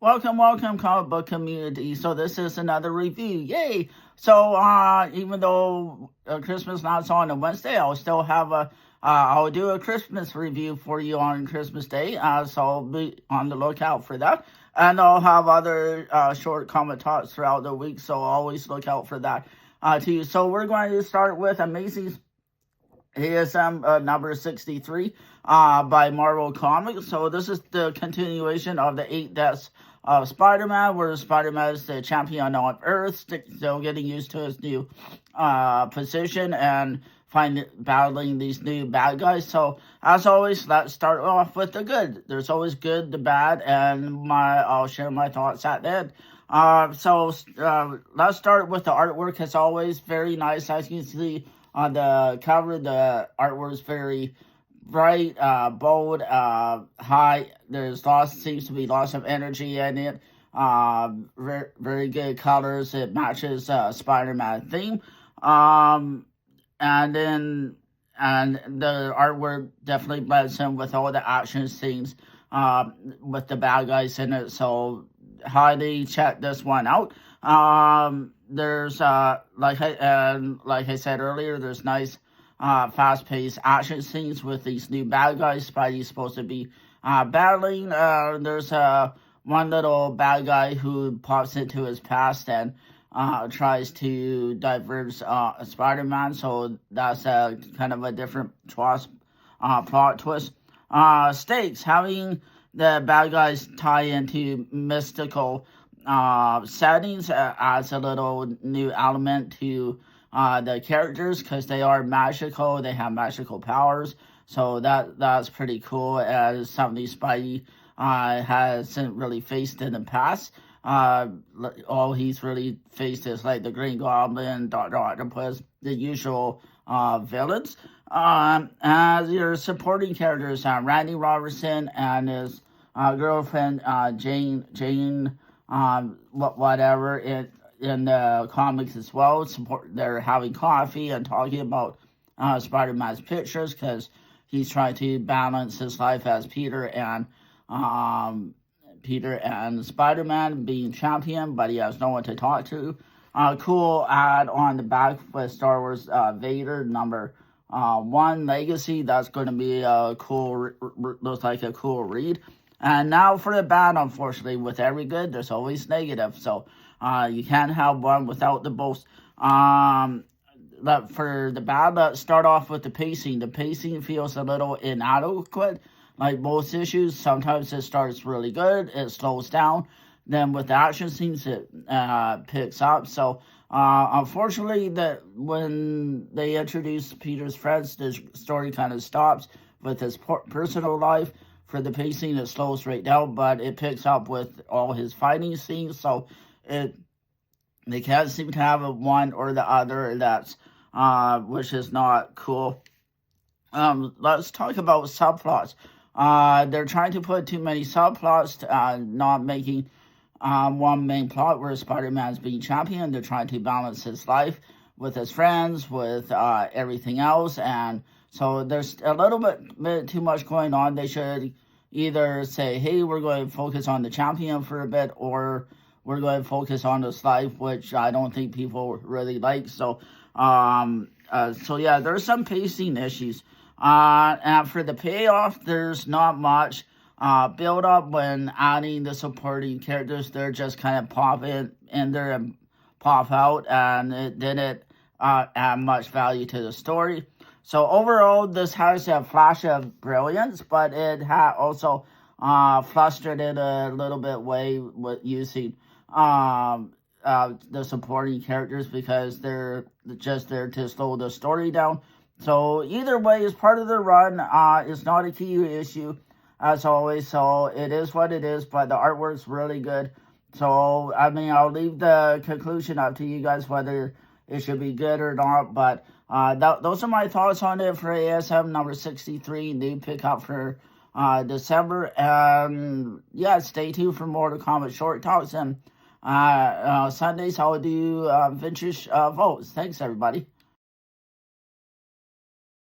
Welcome, comic book community. So this is another review. Yay! So even though Christmas night's on a Wednesday, I'll still have I'll do a Christmas review for you on Christmas Day. So be on the lookout for that. And I'll have other short comic talks throughout the week. So always look out for that too. So we're going to start with Amazing ASM number 63 by Marvel Comics. So this is the continuation of the 8 deaths of Spider-Man, where Spider-Man is the champion on Earth, still getting used to his new position and battling these new bad guys. So as always, let's start off with the good. There's always good, the bad, and I'll share my thoughts at the end. Let's start with the artwork. As always, very nice. As you can see on the cover, the artwork is very bright, bold, high. Seems to be lots of energy in it. Very good colors. It matches Spider-Man theme. And the artwork definitely blends in with all the action scenes with the bad guys in it. So highly check this one out. There's like I said earlier, there's nice fast-paced action scenes with these new bad guys Spidey's supposed to be battling. There's one little bad guy who pops into his past and tries to diverge Spider-Man, so that's kind of a different plot twist. Stakes, having the bad guys tie into mystical settings adds a little new element to the characters, because they are magical. They have magical powers, so that's pretty cool, as something Spidey hasn't really faced in the past. All he's really faced is like the Green Goblin, Dr. Octopus, the usual villains. As your supporting characters, Randy Robertson and his girlfriend Jane whatever in the comics as well. They're having coffee and talking about Spider-Man's pictures, because he's trying to balance his life as Peter and Spider-Man being champion, but he has no one to talk to. Cool ad on the back with Star Wars Vader number 1 Legacy. That's going to be a cool, looks like a cool read. And now for the bad. Unfortunately, with every good, there's always negative. So you can't have one without the both. For the bad, let's start off with the pacing. The pacing feels a little inadequate. Like most issues, sometimes it starts really good, it slows down. Then with the action scenes, it picks up. So unfortunately, when they introduce Peter's friends, the story kind of stops with his personal life. For the pacing, it slows right down, but it picks up with all his fighting scenes. So they can't seem to have one or the other. That's which is not cool. Let's talk about subplots. They're trying to put too many subplots, not making one main plot where Spider-Man's being champion. They're trying to balance his life with his friends, with everything else, and so there's a little bit too much going on. They should either say, hey, we're going to focus on the champion for a bit, or we're going to focus on his life, which I don't think people really like. So yeah, there's some pacing issues. And for the payoff, there's not much build up when adding the supporting characters. They're just kind of pop in there and pop out, and it didn't add much value to the story. So overall, this has a flash of brilliance, but it also frustrated a little bit with using the supporting characters, because they're just there to slow the story down. So either way, as part of the run, it's not a key issue, as always. So it is what it is, but the artwork's really good. So, I mean, I'll leave the conclusion up to you guys whether it should be good or not. But those are my thoughts on it for ASM number 63, new pickup for December. And yeah, stay tuned for more to Comic Short Talks. And Sundays, I'll do vintage votes. Thanks, everybody.